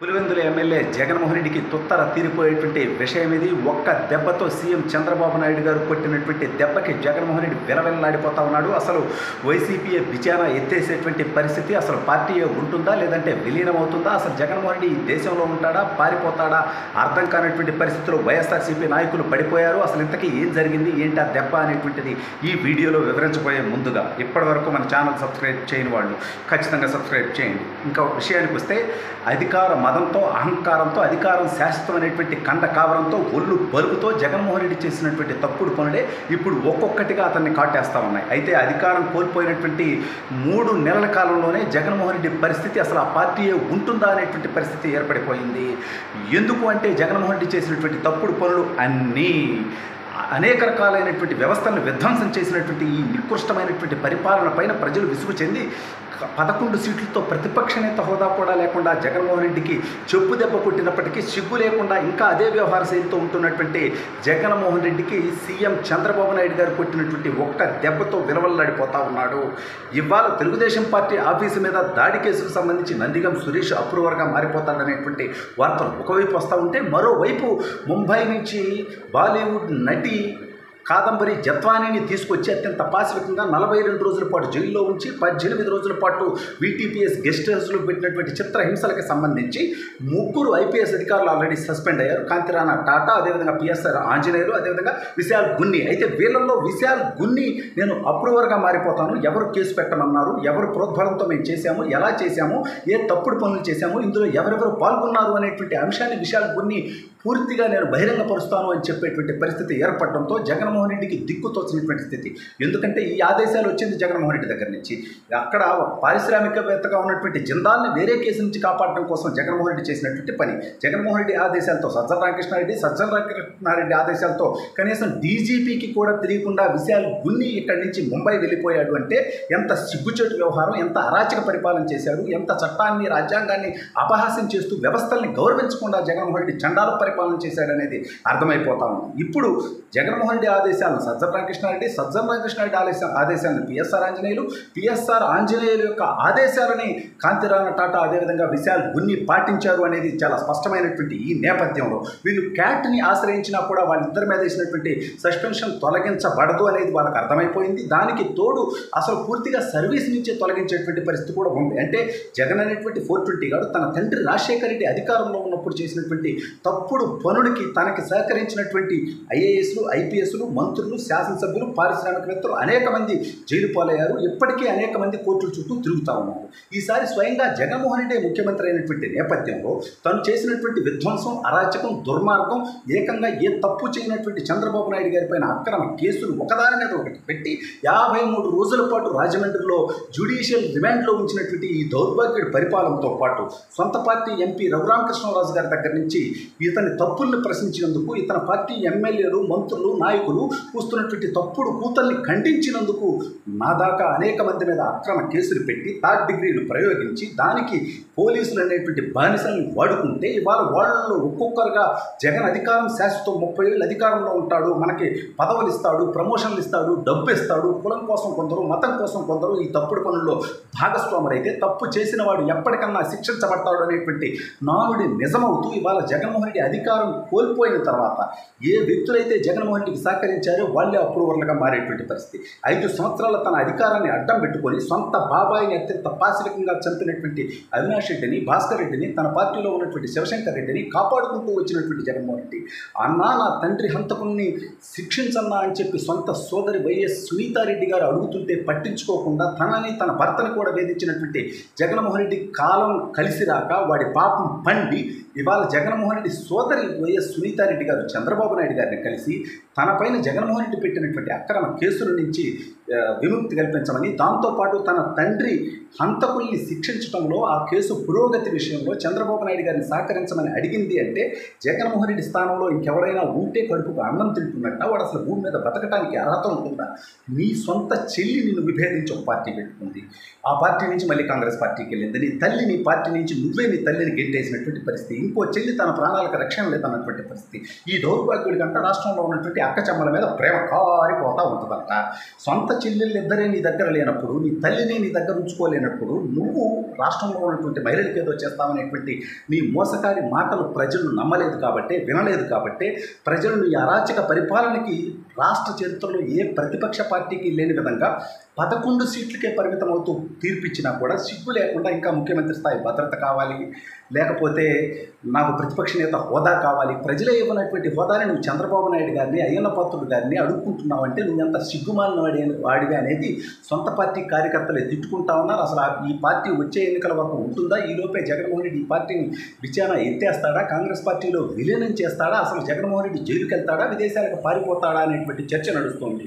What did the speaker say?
Pulivendula MLA Jaganmohan రెడ్డికి తుత్తర తీరిపోయేటువంటి విషయం ఇది. ఒక్క దెబ్బతో సీఎం చంద్రబాబు నాయుడు గారు కొట్టినటువంటి దెబ్బకి జగన్మోహన్ రెడ్డి విలవిల్లాడిపోతా ఉన్నాడు. అసలు వైసీపీఏ విచారణ ఎత్తేసేటువంటి పరిస్థితి. అసలు పార్టీయే ఉంటుందా లేదంటే విలీనం అవుతుందా? అసలు జగన్మోహన్ రెడ్డి ఈ దేశంలో ఉంటాడా పారిపోతాడా అర్థం కానటువంటి పరిస్థితుల్లో వైఎస్ఆర్సీపీ నాయకులు పడిపోయారు. అసలు ఇంతకీ ఏం జరిగింది, ఏంటి ఆ దెబ్బ అనేటువంటిది ఈ వీడియోలో వివరించబోయే ముందుగా ఇప్పటివరకు మన ఛానల్ సబ్స్క్రైబ్ చేయని వాళ్ళు ఖచ్చితంగా సబ్స్క్రైబ్ చేయండి. ఇంకా విషయానికి వస్తే అధికార మదంతో అహంకారంతో అధికారం శాశ్వతమైనటువంటి కండ కావరంతో ఒళ్ళు బలుపుతో జగన్మోహన్ రెడ్డి చేసినటువంటి తప్పుడు పనులే ఇప్పుడు ఒక్కొక్కటిగా అతన్ని కాటేస్తూ ఉన్నాయి. అయితే అధికారం కోల్పోయినటువంటి 3 నెలల కాలంలోనే జగన్మోహన్ రెడ్డి పరిస్థితి అసలు ఆ పార్టీయే ఉంటుందా అనేటువంటి పరిస్థితి ఏర్పడిపోయింది. ఎందుకు అంటే జగన్మోహన్ రెడ్డి చేసినటువంటి తప్పుడు పనులు అన్నీ అనేక రకాలైనటువంటి వ్యవస్థలను విధ్వంసం చేసినటువంటి ఈ నికృష్టమైనటువంటి పరిపాలన పైన ప్రజలు విసుగు చెంది 11 సీట్లతో ప్రతిపక్ష నేత హోదా కూడా లేకుండా జగన్మోహన్ రెడ్డికి చెప్పు దెబ్బ కొట్టినప్పటికీ సిగ్గు లేకుండా ఇంకా అదే వ్యవహార శైలితో ఉంటున్నటువంటి జగన్మోహన్ రెడ్డికి సీఎం చంద్రబాబు నాయుడు గారు కొట్టినటువంటి ఒక్క దెబ్బతో విలవల్లాడిపోతా ఉన్నాడు. ఇవాళ తెలుగుదేశం పార్టీ ఆఫీసు మీద దాడి కేసుకు సంబంధించి నందిగం సురేష్ అప్రూవర్గా మారిపోతాడనేటువంటి వార్తలు ఒకవైపు వస్తూ ఉంటే, మరోవైపు ముంబై నుంచి బాలీవుడ్ నటి కాదంబరి జత్వానీని తీసుకొచ్చి అత్యంత పాశవికంగా 42 రోజుల పాటు జైల్లో ఉంచి 18 రోజుల పాటు వీటీపీఎస్ గెస్ట్ హౌస్లో పెట్టినటువంటి చిత్రహింసలకు సంబంధించి 3 ఐపీఎస్ అధికారులు ఆల్రెడీ సస్పెండ్ అయ్యారు. కాంతిరాణ టాటా, అదేవిధంగా పిఎస్ఆర్ ఆంజనేయులు, అదేవిధంగా విశాల్ గున్ని. అయితే వీళ్ళల్లో విశాల్ గున్ని నేను అప్రూవర్గా మారిపోతాను, ఎవరు కేసు పెట్టమన్నారు, ఎవరు ప్రోద్బలంతో మేము చేశాము, ఎలా చేశాము, ఏ తప్పుడు పనులు చేశాము, ఇందులో ఎవరెవరు పాల్గొన్నారు అనేటువంటి అంశాన్ని విశాల్ గున్ని పూర్తిగా నేను బహిరంగపరుస్తాను అని చెప్పేటువంటి పరిస్థితి ఏర్పడడంతో జగన్మోహన్ రెడ్డికి దిక్కుతోచినటువంటి స్థితి. ఎందుకంటే ఈ ఆదేశాలు వచ్చింది జగన్మోహన్ రెడ్డి దగ్గర నుంచి. అక్కడ పారిశ్రామికవేత్తగా ఉన్నటువంటి జిందాల్ని వేరే కేసు నుంచి కాపాడడం కోసం జగన్మోహన్ రెడ్డి చేసినటువంటి పని. జగన్మోహన్ రెడ్డి ఆదేశాలతో సజ్జల రామకృష్ణారెడ్డి ఆదేశాలతో కనీసం డీజీపీకి కూడా తెలియకుండా విశాల్ గున్ని ఇక్కడి నుంచి ముంబై వెళ్ళిపోయాడు అంటే ఎంత సిగ్గుచేటు వ్యవహారం, ఎంత అరాచక పరిపాలన చేశాడు, ఎంత చట్టాన్ని రాజ్యాంగాన్ని అపహాస్యం చేస్తూ వ్యవస్థల్ని గౌరవించకుండా జగన్మోహన్ రెడ్డి చండాల పరిపాలన చేశాడనేది అర్థమైపోతా ఉంది. ఇప్పుడు జగన్మోహన్ రెడ్డి ఆదేశాలను సజ్జల రామకృష్ణారెడ్డి ఆదేశాలను పిఎస్ఆర్ ఆంజనేయుల యొక్క ఆదేశాలని కాంతిరాణ టాటా, అదేవిధంగా విశాల్ గున్ని పాటించారు అనేది చాలా స్పష్టమైనటువంటి ఈ నేపథ్యంలో వీళ్ళు క్యాట్ని ఆశ్రయించినా కూడా వాళ్ళిద్దరి మీద వేసినటువంటి సస్పెన్షన్ తొలగించబడదు అనేది వాళ్ళకి అర్థమైపోయింది. దానికి తోడు అసలు పూర్తిగా సర్వీస్ నుంచే తొలగించేటువంటి పరిస్థితి కూడా ఉంది. అంటే జగన్ అనేటువంటి 420 గారు తన తండ్రి రాజశేఖర రెడ్డి అధికారంలో ఉన్నప్పుడు చేసినటువంటి తప్పుడు పనులకి తనకి సహకరించినటువంటి ఐఏఎస్లు, ఐపీఎస్లు, మంత్రులు, శాసనసభ్యులు, పారిశ్రామికవేత్తలు అనేక మంది జైలు పాలయ్యారు. ఇప్పటికీ అనేక మంది కోర్టుల చుట్టూ తిరుగుతూ ఉన్నారు. ఈసారి స్వయంగా జగన్మోహన్ రెడ్డి ముఖ్యమంత్రి అయినటువంటి నేపథ్యంలో తను చేసినటువంటి విధ్వంసం, అరాచకం, దుర్మార్గం, ఏకంగా ఏ తప్పు చేయనటువంటి చంద్రబాబు నాయుడు గారి పైన అక్రమ కేసులు ఒకదాని మీద ఒకటి పెట్టి 53 రోజుల పాటు రాజమండ్రిలో జ్యుడిషియల్ రిమాండ్లో ఉంచినటువంటి ఈ దౌర్భాగ్యుడి పరిపాలనతో పాటు సొంత పార్టీ ఎంపీ రఘురామకృష్ణరాజు గారి దగ్గర నుంచి ఇతని తప్పుల్ని ప్రశ్నించినందుకు, ఇతని పార్టీ ఎమ్మెల్యేలు, మంత్రులు, నాయకులు కూస్తున్నటువంటి తప్పుడు కూతల్ని ఖండించినందుకు నా దాకా అనేక మంది మీద అక్రమ కేసులు పెట్టి 3rd డిగ్రీలు ప్రయోగించి దానికి పోలీసులు అనేటువంటి బానిసల్ని వాడుకుంటే ఇవాళ వాళ్ళు ఒక్కొక్కరుగా జగన్ అధికారం శాశ్వతం 30 ఏళ్ళు అధికారంలో ఉంటాడు, మనకి పదవులు ఇస్తాడు, ప్రమోషన్లు ఇస్తాడు, డబ్బు ఇస్తాడు, కులం కోసం కొందరు, మతం కోసం కొందరు ఈ తప్పుడు పనుల్లో భాగస్వాములైతే తప్పు చేసిన వాడు ఎప్పటికన్నా శిక్షించబడతాడు అనేటువంటి నానుడి నిజమవుతూ ఇవాళ జగన్మోహన్ రెడ్డి అధికారం కోల్పోయిన తర్వాత ఏ వ్యక్తులైతే జగన్మోహన్ రెడ్డికి సహకరించారో వాళ్ళే అప్రూవర్లుగా మారేటువంటి పరిస్థితి. 5 సంవత్సరాల తన అధికారాన్ని అడ్డం పెట్టుకొని సొంత బాబాయిని అత్యంత పాశవికంగా చంపినటువంటి అవినాష్ రెడ్డిని, భాస్కర్ రెడ్డిని, తన పార్టీలో ఉన్నటువంటి శివశంకర్ రెడ్డిని కాపాడుకుంటూ వచ్చినటువంటి జగన్మోహన్ రెడ్డి అన్నా నా తండ్రి హంతకుల్ని శిక్షించన్నా అని చెప్పి సొంత సోదరి వైఎస్ సునీతారెడ్డి గారు అడుగుతుంటే పట్టించుకోకుండా తనని, తన భర్తని కూడా వేధించినటువంటి జగన్మోహన్ రెడ్డి కాలం కలిసి రాక వాడి పాపం పండి ఇవాళ జగన్మోహన్ రెడ్డి సోదరి వైఎస్ సునీతారెడ్డి గారు చంద్రబాబు నాయుడు గారిని కలిసి తనపైన జగన్మోహన్ రెడ్డి పెట్టినటువంటి అక్రమ కేసుల నుంచి విముక్తి కల్పించమని, దాంతోపాటు తన తండ్రి హంతకుల్ని శిక్షించడంలో ఆ కేసు పురోగతి విషయంలో చంద్రబాబు నాయుడు గారిని సహకరించమని అడిగింది అంటే జగన్మోహన్ రెడ్డి స్థానంలో ఇంకెవరైనా ఉంటే కడుపుకు అన్నం తింటున్నట్ట, వాడు అసలు భూమి మీద బతకడానికి అర్హత ఉంటుందా? నీ సొంత చెల్లి నిన్ను విభేదించి ఒక పార్టీ పెట్టుకుంది, ఆ పార్టీ నుంచి మళ్ళీ కాంగ్రెస్ పార్టీకి వెళ్ళింది, నీ తల్లి నీ పార్టీ నుంచి నువ్వే నీ తల్లిని గెంటేసినటువంటి పరిస్థితి, ఇంకో చెల్లి తన ప్రాణాలకు రక్షణ లేదన్నటువంటి పరిస్థితి. ఈ దౌర్భాగ్యుడి కంటే రాష్ట్రంలో ఉన్నటువంటి అక్క చెమ్మల మీద ప్రేమ కారిపోతూ ఉంటుందంట. సొంత చెల్లెళ్ళు ఇద్దరే నీ దగ్గర లేనప్పుడు, నీ తల్లిని నీ దగ్గర ఉంచుకోలేనప్పుడు నువ్వు రాష్ట్రంలో ఉన్నటువంటి మహిళలకు ఏదో చేస్తామనేటువంటి నీ మోసకారి మాటలు ప్రజలు నమ్మలేదు కాబట్టి, వినలేదు కాబట్టి, ప్రజలు నీ అరాచక పరిపాలనకి రాష్ట్ర చరిత్రలో ఏ ప్రతిపక్ష పార్టీకి లేని విధంగా 11 సీట్లకే పరిమితం అవుతూ తీర్పిచ్చినా కూడా సిగ్గు లేకుండా ఇంకా ముఖ్యమంత్రి స్థాయి భద్రత కావాలి, లేకపోతే నాకు ప్రతిపక్ష నేత హోదా కావాలి, ప్రజలే ఇవ్వనటువంటి హోదాని నువ్వు చంద్రబాబు నాయుడు గారిని, అయ్యన్న పాత్రుడు గారిని అడుక్కుంటున్నావంటే నువ్వు ఎంత సిగ్గుమాలిన వాడిగా అనేది సొంత పార్టీ కార్యకర్తలే తిట్టుకుంటా ఉన్నారు. అసలు ఈ పార్టీ వచ్చే ఎన్నికల వరకు ఉంటుందా? ఈలోపే జగన్మోహన్ రెడ్డి ఈ పార్టీని విచారణ ఎత్తేస్తాడా? కాంగ్రెస్ పార్టీలో విలీనం చేస్తాడా? అసలు జగన్మోహన్ రెడ్డి జైలుకి వెళ్తాడా? విదేశాలకు పారిపోతాడా అనేటువంటి చర్చ నడుస్తోంది.